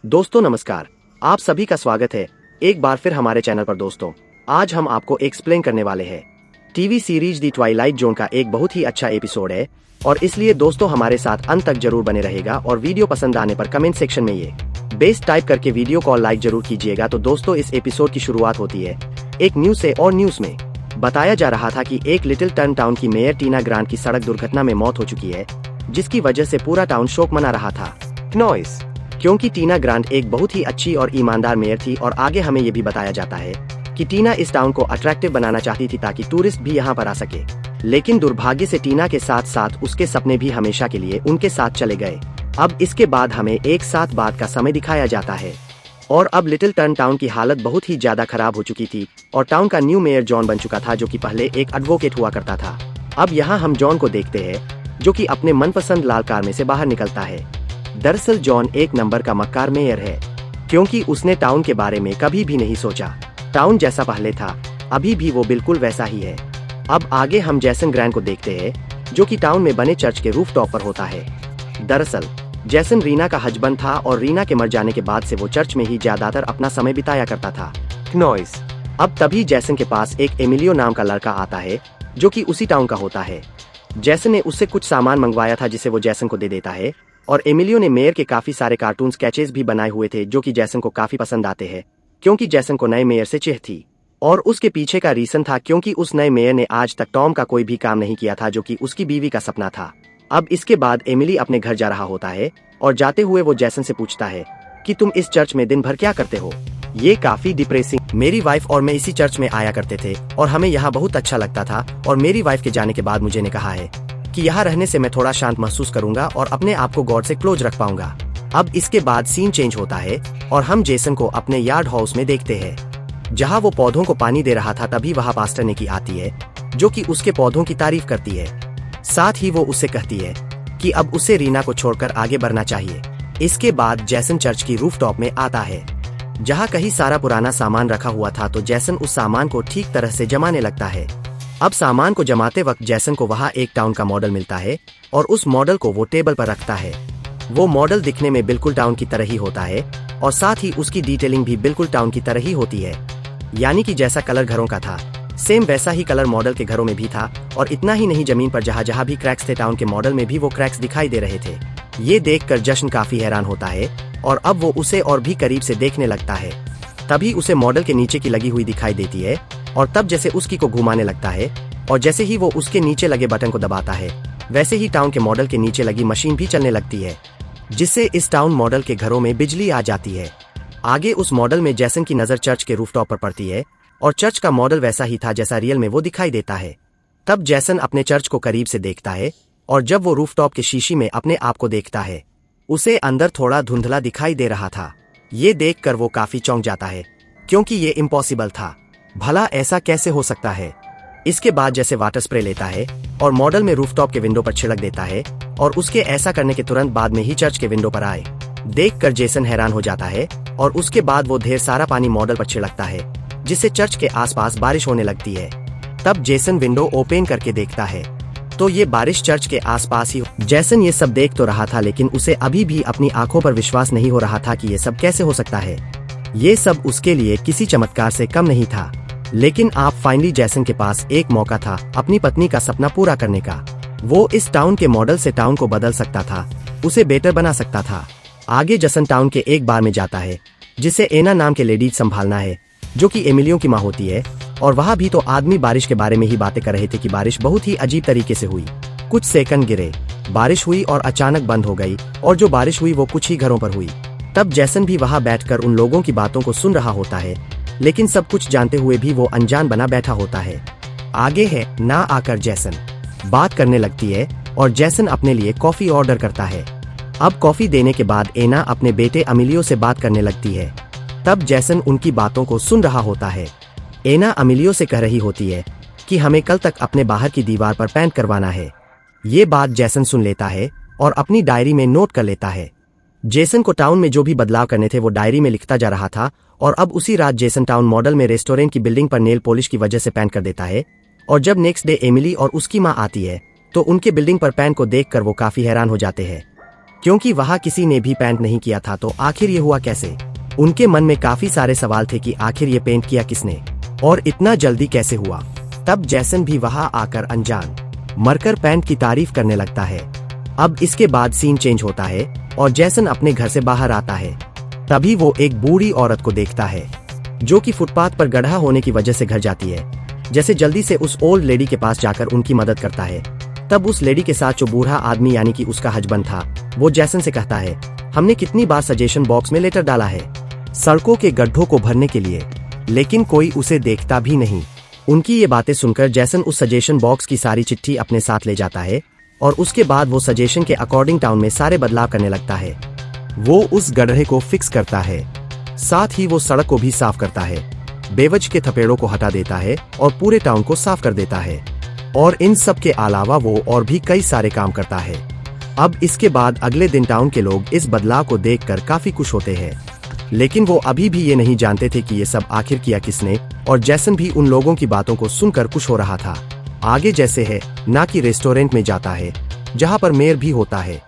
दोस्तों नमस्कार, आप सभी का स्वागत है एक बार फिर हमारे चैनल पर। दोस्तों आज हम आपको एक्सप्लेन करने वाले हैं टीवी सीरीज दी ट्वाइलाइट जोन का एक बहुत ही अच्छा एपिसोड है और इसलिए दोस्तों हमारे साथ अंत तक जरूर बने रहेगा और वीडियो पसंद आने पर कमेंट सेक्शन में ये बेस्ट टाइप करके वीडियो को लाइक जरूर कीजिएगा। तो दोस्तों इस एपिसोड की शुरुआत होती है एक न्यूज से और न्यूज में बताया जा रहा था कि एक लिटिल टर्न टाउन की मेयर टीना ग्रांट की सड़क दुर्घटना में मौत हो चुकी है, जिसकी वजह से पूरा टाउन शोक मना रहा था नॉइस, क्योंकि टीना ग्रांट एक बहुत ही अच्छी और ईमानदार मेयर थी। और आगे हमें ये भी बताया जाता है कि टीना इस टाउन को अट्रैक्टिव बनाना चाहती थी ताकि टूरिस्ट भी यहाँ पर आ सके, लेकिन दुर्भाग्य से टीना के साथ साथ उसके सपने भी हमेशा के लिए उनके साथ चले गए। अब इसके बाद हमें एक साथ बाद का समय दिखाया जाता है और अब लिटिल टर्न टाउन की हालत बहुत ही ज्यादा खराब हो चुकी थी और टाउन का न्यू मेयर जॉन बन चुका था, जो कि पहले एक एडवोकेट हुआ करता था। अब यहाँ हम जॉन को देखते हैं जो कि अपने मनपसंद लाल कार में से बाहर निकलता है। दरअसल जॉन एक नंबर का मक्कार मेयर है, क्योंकि उसने टाउन के बारे में कभी भी नहीं सोचा। टाउन जैसा पहले था अभी भी वो बिल्कुल वैसा ही है। अब आगे हम जैसन ग्रैंड को देखते हैं जो कि टाउन में बने चर्च के रूफ टॉप पर होता है। दरअसल जैसन रीना का हस्बैंड था और रीना के मर जाने के बाद से वो चर्च में ही ज्यादातर अपना समय बिताया करता था नॉइस। अब तभी जैसन के पास एक एमिलियो नाम का लड़का आता है जो कि उसी टाउन का होता है। जैसन ने उससे कुछ सामान मंगवाया था जिसे वो जैसन को दे देता है और एमिलियो ने मेयर के काफी सारे कार्टून स्केचेस भी बनाए हुए थे जो कि जैसन को काफी पसंद आते हैं, क्योंकि जैसन को नए मेयर से चिढ़ थी। और उसके पीछे का रीजन था क्योंकि उस नए मेयर ने आज तक टॉम का कोई भी काम नहीं किया था जो कि उसकी बीवी का सपना था। अब इसके बाद एमिली अपने घर जा रहा होता है और जाते हुए वो जैसन से पूछता है कि तुम इस चर्च में दिन भर क्या करते हो? ये काफी डिप्रेसिंग, मेरी वाइफ और मैं इसी चर्च में आया करते थे और हमें यहाँ बहुत अच्छा लगता था और मेरी वाइफ के जाने के बाद मुझे ने कहा है कि यहाँ रहने से मैं थोड़ा शांत महसूस करूंगा और अपने आप को गॉड से क्लोज रख पाऊंगा। अब इसके बाद सीन चेंज होता है और हम जेसन को अपने यार्ड हाउस में देखते हैं जहाँ वो पौधों को पानी दे रहा था। तभी वहाँ पास्टर निकी आती है जो कि उसके पौधों की तारीफ करती है, साथ ही वो उससे कहती है कि अब उसे रीना को छोड़कर आगे बढ़ना चाहिए। इसके बाद जैसन चर्च की रूफटॉप में आता है जहाँ कहीं सारा पुराना सामान रखा हुआ था, तो जैसन उस सामान को ठीक तरह से जमाने लगता है। अब सामान को जमाते वक्त जैसन को वहाँ एक टाउन का मॉडल मिलता है और उस मॉडल को वो टेबल पर रखता है। वो मॉडल दिखने में बिल्कुल टाउन की तरह ही होता है और साथ ही उसकी डिटेलिंग भी बिल्कुल टाउन की तरह ही होती है, यानी कि जैसा कलर घरों का था सेम वैसा ही कलर मॉडल के घरों में भी था। और इतना ही नहीं, जमीन पर जहाँ जहाँ भी क्रैक्स थे टाउन के मॉडल में भी वो क्रैक्स दिखाई दे रहे थे। ये देखकर जश्न काफी हैरान होता है और अब वो उसे और भी करीब से देखने लगता है। तभी उसे मॉडल के नीचे की लगी हुई दिखाई देती है और तब जैसे उसकी को घुमाने लगता है और जैसे ही वो उसके नीचे लगे बटन को दबाता है वैसे ही टाउन के मॉडल के नीचे लगी मशीन भी चलने लगती है, जिससे इस टाउन मॉडल के घरों में बिजली आ जाती है। आगे उस मॉडल में जैसन की नजर चर्च के रूफटॉप पर पड़ती है और चर्च का मॉडल वैसा ही था जैसा रियल में वो दिखाई देता है। तब जैसन अपने चर्च को करीब से देखता है और जब वो रूफटॉप के शीशी में अपने आप को देखता है उसे अंदर थोड़ा धुंधला दिखाई दे रहा था। ये देखकर वो काफी चौंक जाता है क्योंकि ये इम्पॉसिबल था, भला ऐसा कैसे हो सकता है। इसके बाद जैसे वाटर स्प्रे लेता है और मॉडल में रूफटॉप के विंडो पर छिड़क देता है और उसके ऐसा करने के तुरंत बाद में ही चर्च के विंडो पर आए देखकर जेसन हैरान हो जाता है और उसके बाद वो ढेर सारा पानी मॉडल पर छिड़कता है जिससे चर्च के आसपास बारिश होने लगती है। तब जेसन विंडो ओपन करके देखता है तो ये बारिश चर्च के आसपास ही। जैसन ये सब देख तो रहा था लेकिन उसे अभी भी अपनी आंखों पर विश्वास नहीं हो रहा था कि ये सब कैसे हो सकता है। ये सब उसके लिए किसी चमत्कार से कम नहीं था। लेकिन आप फाइनली जैसन के पास एक मौका था अपनी पत्नी का सपना पूरा करने का। वो इस टाउन के मॉडल से टाउन को बदल सकता था, उसे बेटर बना सकता था। आगे जैसन टाउन के एक बार में जाता है जिसे एना नाम के लेडीज संभालना है जो कि एमिलियो की माँ होती है। और वहाँ भी तो आदमी बारिश के बारे में ही बातें कर रहे थे कि बारिश बहुत ही अजीब तरीके से हुई। कुछ सेकंड गिरे, बारिश हुई और अचानक बंद हो गई और जो बारिश हुई वो कुछ ही घरों पर हुई। तब जैसन भी वहाँ बैठकर उन लोगों की बातों को सुन रहा होता है, लेकिन सब कुछ जानते हुए भी वो अनजान बना बैठा होता है। आगे है ना आकर जैसन बात करने लगती है और जैसन अपने लिए कॉफी ऑर्डर करता है। अब कॉफी देने के बाद एना अपने बेटे अमिलियो से बात करने लगती है। तब जैसन उनकी बातों को सुन रहा होता है। एना अमिलियो से कह रही होती है कि हमें कल तक अपने बाहर की दीवार पर पेंट करवाना है। ये बात जैसन सुन लेता है और अपनी डायरी में नोट कर लेता है। जेसन को टाउन में जो भी बदलाव करने थे वो डायरी में लिखता जा रहा था और अब उसी रात जेसन टाउन मॉडल में रेस्टोरेंट की बिल्डिंग पर नेल पॉलिश की वजह से पेंट कर देता है। और जब नेक्स्ट डे एमिली और उसकी माँ आती है तो उनके बिल्डिंग पर पेंट को देखकर वो काफी हैरान हो जाते हैं। क्योंकि वहां किसी ने भी पेंट नहीं किया था। तो आखिर ये हुआ कैसे? उनके मन में काफी सारे सवाल थे कि आखिर ये पेंट किया किसने और इतना जल्दी कैसे हुआ। तब जैसन भी वहां आकर अनजान मरकर पेंट की तारीफ करने लगता है। अब इसके बाद सीन चेंज होता है और जैसन अपने घर से बाहर आता है। तभी वो एक बूढ़ी औरत को देखता है जो कि फुटपाथ पर गड्ढा होने की वजह से घर जाती है। जैसे जल्दी से उस ओल्ड लेडी के पास जाकर उनकी मदद करता है। तब उस लेडी के साथ जो बूढ़ा आदमी यानी कि उसका हस्बैंड था, वो जैसन से कहता है, हमने कितनी बार सजेशन बॉक्स में लेटर डाला है सड़कों के गड्ढों को भरने के लिए, लेकिन कोई उसे देखता भी नहीं। उनकी ये बातें सुनकर जैसन उस सजेशन बॉक्स की सारी चिट्ठी अपने साथ ले जाता है और उसके बाद वो सजेशन के अकॉर्डिंग टाउन में सारे बदलाव करने लगता है। वो उस गड्ढे को फिक्स करता है, साथ ही वो सड़क को भी साफ करता है, बेवजह के थपेड़ों को हटा देता है और पूरे टाउन को साफ कर देता है। और इन सब के अलावा वो और भी कई सारे काम करता है। अब इसके बाद अगले दिन टाउन के लोग इस बदलाव को देखकर काफी खुश होते हैं, लेकिन वो अभी भी ये नहीं जानते थे कि ये सब आखिर किया किसने। और जैसन भी उन लोगों की बातों को सुनकर खुश हो रहा था। आगे जैसे है ना कि रेस्टोरेंट में जाता है जहां पर मेयर भी होता है,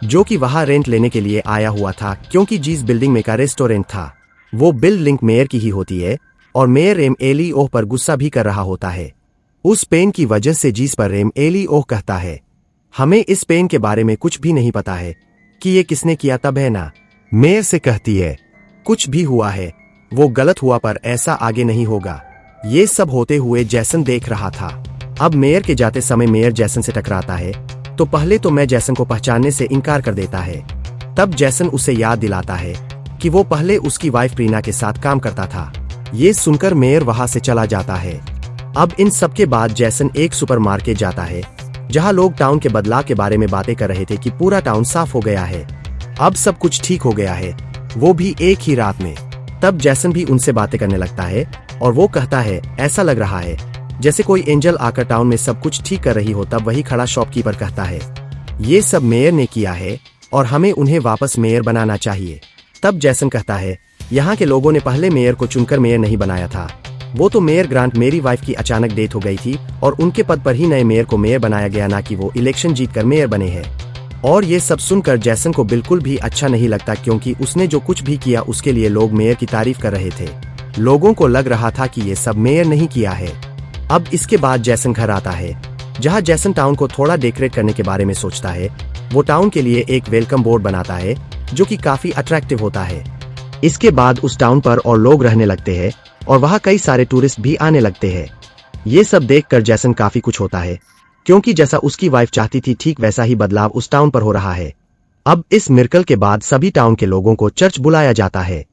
जो कि वहां रेंट लेने के लिए आया हुआ था, क्योंकि जिस बिल्डिंग में का रेस्टोरेंट था वो बिल्डिंग मेयर की ही होती है। और मेयर रेम एली ओह पर गुस्सा भी कर रहा होता है उस पेन की वजह से, जिस पर रेम एली ओह कहता है, हमें इस पेन के बारे में कुछ भी नहीं पता है कि ये किसने किया। तब है ना मेयर से कहती है, कुछ भी हुआ है वो गलत हुआ, पर ऐसा आगे नहीं होगा। ये सब होते हुए जैसन देख रहा था। अब मेयर के जाते समय मेयर जैसन से टकराता है, तो पहले तो मैं जैसन को पहचानने से इनकार कर देता है। तब जैसन उसे याद दिलाता है कि वो पहले उसकी वाइफ प्रीना के साथ काम करता था। ये सुनकर मेयर वहां से चला जाता है। अब इन सब के बाद जैसन एक सुपरमार्केट जाता है जहां लोग टाउन के बदलाव के बारे में बातें कर रहे थे कि पूरा टाउन साफ हो गया है, अब सब कुछ ठीक हो गया है, वो भी एक ही रात में। तब जैसन भी उनसे बातें करने लगता है और वो कहता है, ऐसा लग रहा है जैसे कोई एंजल आकर टाउन में सब कुछ ठीक कर रही हो। तब वही खड़ा शॉपकीपर कहता है, ये सब मेयर ने किया है और हमें उन्हें वापस मेयर बनाना चाहिए। तब जैसन कहता है, यहाँ के लोगों ने पहले मेयर को चुनकर मेयर नहीं बनाया था, वो तो मेयर ग्रांट मेरी वाइफ की अचानक डेथ हो गई थी और उनके पद पर ही नए मेयर को मेयर बनाया गया, ना कि वो इलेक्शन जीतकर मेयर बने हैं। और ये सब सुनकर जैसन को बिल्कुल भी अच्छा नहीं लगता, क्योंकि उसने जो कुछ भी किया उसके लिए लोग मेयर की तारीफ कर रहे थे। लोगों को लग रहा था कि ये सब मेयर नहीं किया है। अब इसके बाद जैसन घर आता है जहां जैसन टाउन को थोड़ा डेकोरेट करने के बारे में सोचता है। वो टाउन के लिए एक वेलकम बोर्ड बनाता है जो कि काफी अट्रैक्टिव होता है। इसके बाद उस टाउन पर और लोग रहने लगते हैं और वहां कई सारे टूरिस्ट भी आने लगते हैं। ये सब देखकर जैसन काफी कुछ होता है, क्योंकि जैसा उसकी वाइफ चाहती थी ठीक वैसा ही बदलाव उस टाउन पर हो रहा है। अब इस मिरेकल के बाद सभी टाउन के लोगों को चर्च बुलाया जाता है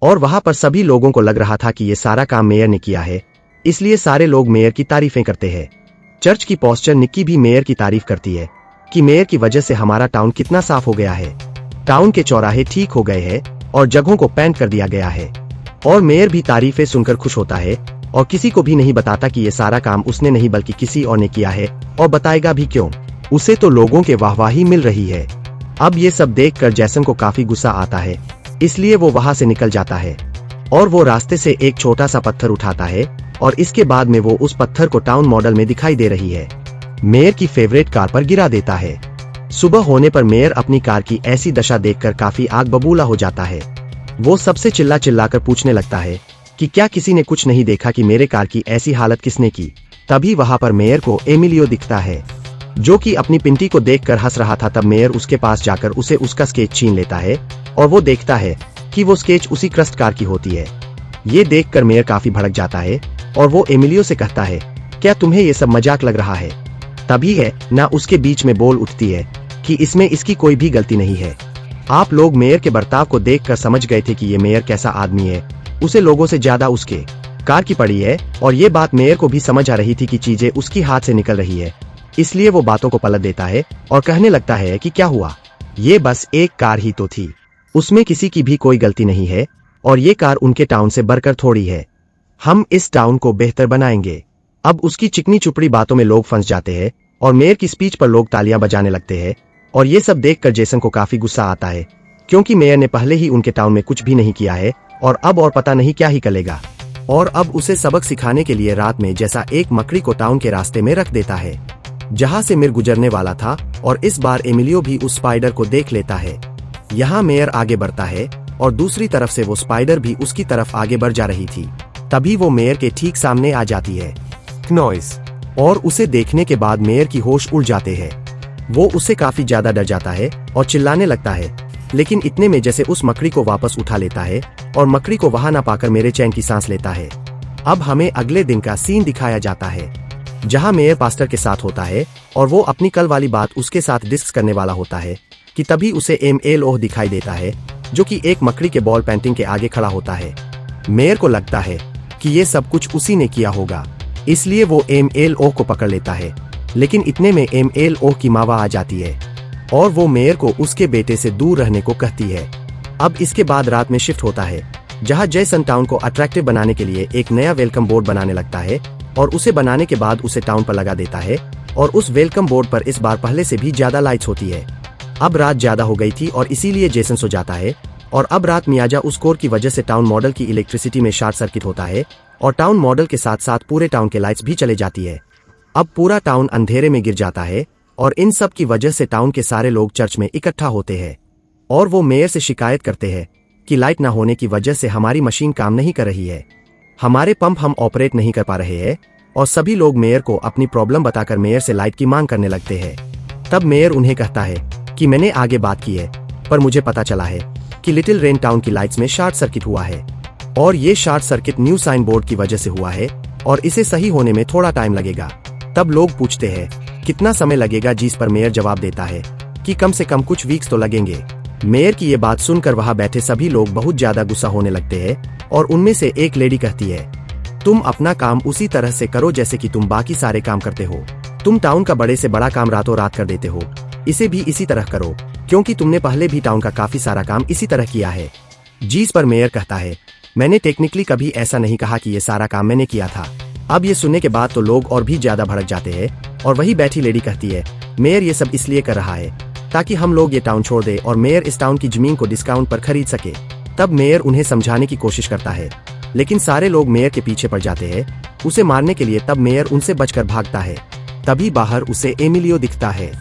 और वहां पर सभी लोगों को लग रहा था कि ये सारा काम मेयर ने किया है, इसलिए सारे लोग मेयर की तारीफें करते हैं। चर्च की पोस्टर निक्की भी मेयर की तारीफ करती है कि मेयर की वजह से हमारा टाउन कितना साफ हो गया है, टाउन के चौराहे ठीक हो गए हैं और जगहों को पेंट कर दिया गया है। और मेयर भी तारीफें सुनकर खुश होता है और किसी को भी नहीं बताता कि ये सारा काम उसने नहीं बल्कि किसी और ने किया है, और बताएगा भी क्यों, उसे तो लोगों के वाहवाही मिल रही है। अब ये सब देखकर जैसन को काफी गुस्सा आता है, इसलिए वो वहां से निकल जाता है और वो रास्ते से एक छोटा सा पत्थर उठाता है और इसके बाद में वो उस पत्थर को टाउन मॉडल में दिखाई दे रही है मेयर की फेवरेट कार पर गिरा देता है। सुबह होने पर मेयर अपनी कार की ऐसी दशा देखकर काफी आग बबूला हो जाता है। वो सबसे चिल्ला चिल्लाकर पूछने लगता है कि क्या किसी ने कुछ नहीं देखा कि मेरे कार की ऐसी हालत किसने की। तभी वहां पर मेयर को एमिलियो दिखता है जो कि अपनी पिंटी को देखकर हंस रहा था। तब मेयर उसके पास जाकर उसे उसका स्केच छीन लेता है और वो देखता है कि वो स्केच उसी क्रस्ट कार की होती है। ये देखकर मेयर काफी भड़क जाता है और वो एमिलियो से कहता है, क्या तुम्हें ये सब मजाक लग रहा है। तभी है ना उसके बीच में बोल उठती है कि इसमें इसकी कोई भी गलती नहीं है। आप लोग मेयर के बर्ताव को देखकर समझ गए थे कि ये मेयर कैसा आदमी है, उसे लोगों से ज्यादा उसके कार की पड़ी है। और ये बात मेयर को भी समझ आ रही थी कि चीजें उसकी हाथ से निकल रही है, इसलिए वो बातों को पलट देता है और कहने लगता है कि क्या हुआ, ये बस एक कार ही तो थी, उसमें किसी की भी कोई गलती नहीं है और ये कार उनके टाउन से बढ़कर थोड़ी है, हम इस टाउन को बेहतर बनाएंगे। अब उसकी चिकनी चुपड़ी बातों में लोग फंस जाते हैं और मेयर की स्पीच पर लोग तालियां बजाने लगते हैं। और ये सब देखकर जेसन को काफी गुस्सा आता है, क्योंकि मेयर ने पहले ही उनके टाउन में कुछ भी नहीं किया है और अब और पता नहीं क्या ही करेगा। और अब उसे सबक सिखाने के लिए रात में जैसा एक मकड़ी को टाउन के रास्ते में रख देता है। जहां से मिर गुजरने वाला था, और इस बार एमिलियो भी उस स्पाइडर को देख लेता है। यहाँ मेयर आगे बढ़ता है और दूसरी तरफ से वो स्पाइडर भी उसकी तरफ आगे बढ़ जा रही थी। तभी वो मेयर के ठीक सामने आ जाती है नॉइस, और उसे देखने के बाद मेयर की होश उड़ जाते हैं। वो उससे काफी ज्यादा डर जाता है और चिल्लाने लगता है, लेकिन इतने में जैसे उस मकड़ी को वापस उठा लेता है और मकड़ी को वहां ना पाकर मेरे चैन की सांस लेता है। अब हमें अगले दिन का सीन दिखाया जाता है, जहां मेयर पास्टर के साथ होता है और वो अपनी कल वाली बात उसके साथ डिस्कस करने वाला होता है कि तभी उसे एमएलओ दिखाई देता है, जो कि एक मकड़ी के बॉल पेंटिंग के आगे खड़ा होता है। मेयर को लगता है कि ये सब कुछ उसी ने किया होगा, इसलिए वो एमएलओ को पकड़ लेता है। लेकिन इतने में एमएलओ की मावा आ जाती है और वो मेयर को उसके बेटे से दूर रहने को कहती है। अब इसके बाद रात में शिफ्ट होता है, जहां जैसन टाउन को अट्रैक्टिव बनाने के लिए एक नया वेलकम बोर्ड बनाने लगता है और उसे बनाने के बाद उसे टाउन पर लगा देता है। और उस वेलकम बोर्ड पर इस बार पहले से भी ज्यादा लाइट्स होती है। अब रात ज्यादा हो गई थी और इसीलिए जेसन सो जाता है। और अब रात मियाजा उस कोर की वजह से टाउन मॉडल की इलेक्ट्रिसिटी में शॉर्ट सर्किट होता है और टाउन मॉडल के साथ साथ पूरे टाउन के लाइट्स भी चले जाती है। अब पूरा टाउन अंधेरे में गिर जाता है और इन सब की वजह से टाउन के सारे लोग चर्च में इकट्ठा होते हैं और वो मेयर से शिकायत करते हैं कि लाइट न होने की वजह से हमारी मशीन काम नहीं कर रही है, हमारे पंप हम ऑपरेट नहीं कर पा रहे हैं। और सभी लोग मेयर को अपनी प्रॉब्लम बताकर मेयर से लाइट की मांग करने लगते हैं। तब मेयर उन्हें कहता है कि मैंने आगे बात की है, पर मुझे पता चला है कि लिटिल रेन टाउन की लाइट्स में शॉर्ट सर्किट हुआ है और ये short circuit new sign board की वजह से हुआ है और इसे सही होने में थोड़ा टाइम लगेगा। तब लोग पूछते हैं कितना समय लगेगा, जिस पर मेयर जवाब देता है कि कम से कम कुछ वीक्स तो लगेंगे। मेयर की ये बात सुनकर वहां बैठे सभी लोग बहुत ज्यादा गुस्सा होने लगते हैं और उनमें से एक लेडी कहती है, तुम अपना काम उसी तरह से करो जैसे कि तुम बाकी सारे काम करते हो। तुम टाउन का बड़े से बड़ा काम रातों रात कर देते हो, इसे भी इसी तरह करो, क्योंकि तुमने पहले भी टाउन का काफी सारा काम इसी तरह किया है। जिस पर मेयर कहता है, मैंने टेक्निकली कभी ऐसा नहीं कहा कि ये सारा काम मैंने किया था। अब ये सुनने के बाद तो लोग और भी ज्यादा भड़क जाते हैं और वही बैठी लेडी कहती है, मेयर ये सब इसलिए कर रहा है ताकि हम लोग ये टाउन छोड़ दे और मेयर इस टाउन की जमीन को डिस्काउंट पर खरीद सके। तब मेयर उन्हें समझाने की कोशिश करता है, लेकिन सारे लोग मेयर के पीछे पड़ जाते हैं उसे मारने के लिए। तब मेयर उनसे बचकर भागता है। तभी बाहर उसे एमिलियो दिखता है,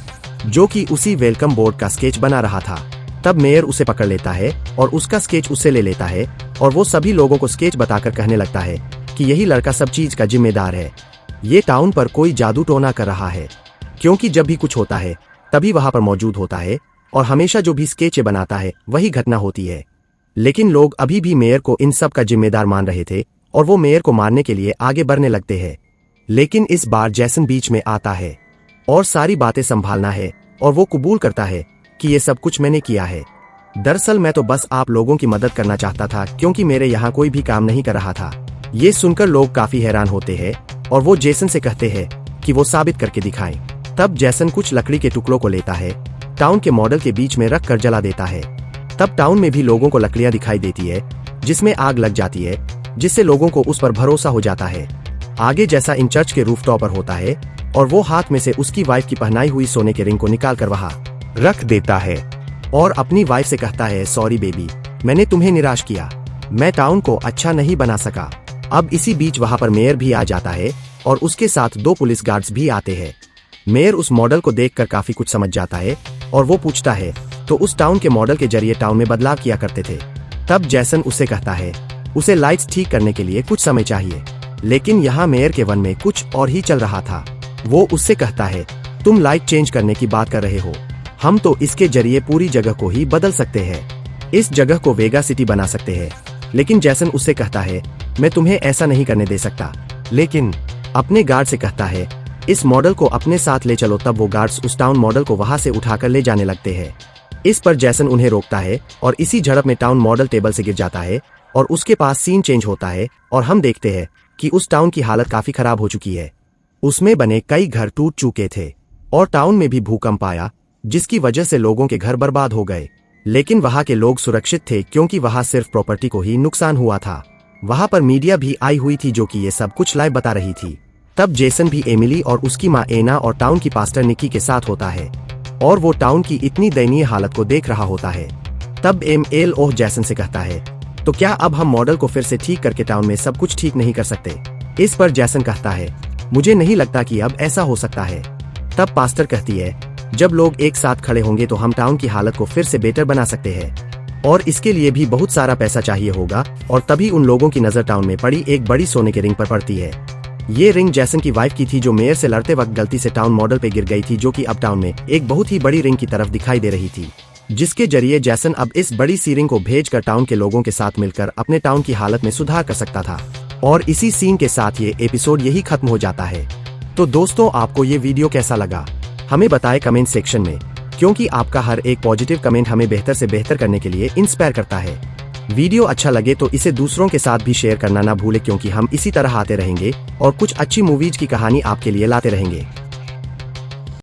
जो कि उसी वेलकम बोर्ड का स्केच बना रहा था। तब मेयर उसे पकड़ लेता है और उसका स्केच उससे ले लेता है और वो सभी लोगों को स्केच बताकर कहने लगता है कि यही लड़का सब चीज का जिम्मेदार है। ये टाउन पर कोई जादू टोना कर रहा है, क्योंकि जब भी कुछ होता है तभी वहां पर मौजूद होता है और हमेशा जो भी स्केच बनाता है वही घटना होती है। लेकिन लोग अभी भी मेयर को इन सब का जिम्मेदार मान रहे थे और वो मेयर को मारने के लिए आगे बढ़ने लगते हैं। लेकिन इस बार जैसन बीच में आता है और सारी बातें संभालना है और वो कबूल करता है कि ये सब कुछ मैंने किया है। दरअसल मैं तो बस आप लोगों की मदद करना चाहता था, क्योंकि मेरे यहाँ कोई भी काम नहीं कर रहा था। ये सुनकर लोग काफी हैरान होते हैं और वो जेसन से कहते हैं कि वो साबित करके दिखाएं। तब जेसन कुछ लकड़ी के टुकड़ों को लेता है, टाउन के मॉडल के बीच में रख कर जला देता है। तब टाउन में भी लोगों को लकड़ियां दिखाई देती है जिसमें आग लग जाती है, जिससे लोगों को उस पर भरोसा हो जाता है। आगे जैसा इन चर्च के रूफटॉप पर होता है और वो हाथ में से उसकी वाइफ की पहनाई हुई सोने के रिंग को निकाल कर वहां रख देता है और अपनी वाइफ से कहता है, सॉरी बेबी, मैंने तुम्हें निराश किया, मैं टाउन को अच्छा नहीं बना सका। अब इसी बीच वहां पर मेयर भी आ जाता है और उसके साथ 2 पुलिस गार्ड्स भी आते हैं। मेयर उस मॉडल को देखकर काफी कुछ समझ जाता है और वो पूछता है, तो उस टाउन के मॉडल के जरिए टाउन में बदलाव किया करते थे। तब जैसन उससे कहता है उसे लाइट्स ठीक करने के लिए कुछ समय चाहिए, लेकिन यहाँ मेयर के वन में कुछ और ही चल रहा था। वो उससे कहता है, तुम लाइट चेंज करने की बात कर रहे हो, हम तो इसके जरिए पूरी जगह को ही बदल सकते हैं, इस जगह को वेगा सिटी बना सकते हैं। लेकिन जैसन उससे कहता है, मैं तुम्हें ऐसा नहीं करने दे सकता। लेकिन अपने गार्ड से कहता है, इस मॉडल को अपने साथ ले चलो। तब वो गार्ड्स उस टाउन मॉडल को वहां से उठाकर ले जाने लगते हैं। इस पर जैसन उन्हें रोकता है और इसी झड़प में टाउन मॉडल टेबल से गिर जाता है और उसके पास सीन चेंज होता है और हम देखते हैं कि उस टाउन की हालत काफी खराब हो चुकी है। उसमें बने कई घर टूट चुके थे और टाउन में भी भूकंप आया, जिसकी वजह से लोगों के घर बर्बाद हो गए। लेकिन वहां के लोग सुरक्षित थे, क्योंकि वहां सिर्फ प्रॉपर्टी को ही नुकसान हुआ था। वहां पर मीडिया भी आई हुई थी, जो कि ये सब कुछ लाइव बता रही थी। तब जेसन भी एमिली और उसकी माँ एना और टाउन की पास्टर निकी के साथ होता है और वो टाउन की इतनी दयनीय हालत को देख रहा होता है। तब एमएलओ जैसन से कहता है, तो क्या अब हम मॉडल को फिर से ठीक करके टाउन में सब कुछ ठीक नहीं कर सकते? इस पर जैसन कहता है, मुझे नहीं लगता कि अब ऐसा हो सकता है। तब पास्टर कहती है, जब लोग एक साथ खड़े होंगे तो हम टाउन की हालत को फिर से बेटर बना सकते हैं, और इसके लिए भी बहुत सारा पैसा चाहिए होगा। और तभी उन लोगों की नजर टाउन में पड़ी एक बड़ी सोने के रिंग पर पड़ती है। ये रिंग जैसन की वाइफ की थी, जो मेयर से लड़ते वक्त गलती से टाउन मॉडल पे गिर गई थी, जो कि अब टाउन में एक बहुत ही बड़ी रिंग की तरफ दिखाई दे रही थी, जिसके जरिए जैसन अब इस बड़ी सी रिंग को भेजकर टाउन के लोगों के साथ मिलकर अपने टाउन की हालत में सुधार कर सकता था। और इसी सीन के साथ ये एपिसोड यही खत्म हो जाता है। तो दोस्तों, आपको ये वीडियो कैसा लगा हमें बताएं कमेंट सेक्शन में, क्योंकि आपका हर एक पॉजिटिव कमेंट हमें बेहतर से बेहतर करने के लिए इंस्पायर करता है। वीडियो अच्छा लगे तो इसे दूसरों के साथ भी शेयर करना ना भूले, क्योंकि हम इसी तरह आते रहेंगे और कुछ अच्छी मूवीज की कहानी आपके लिए लाते रहेंगे।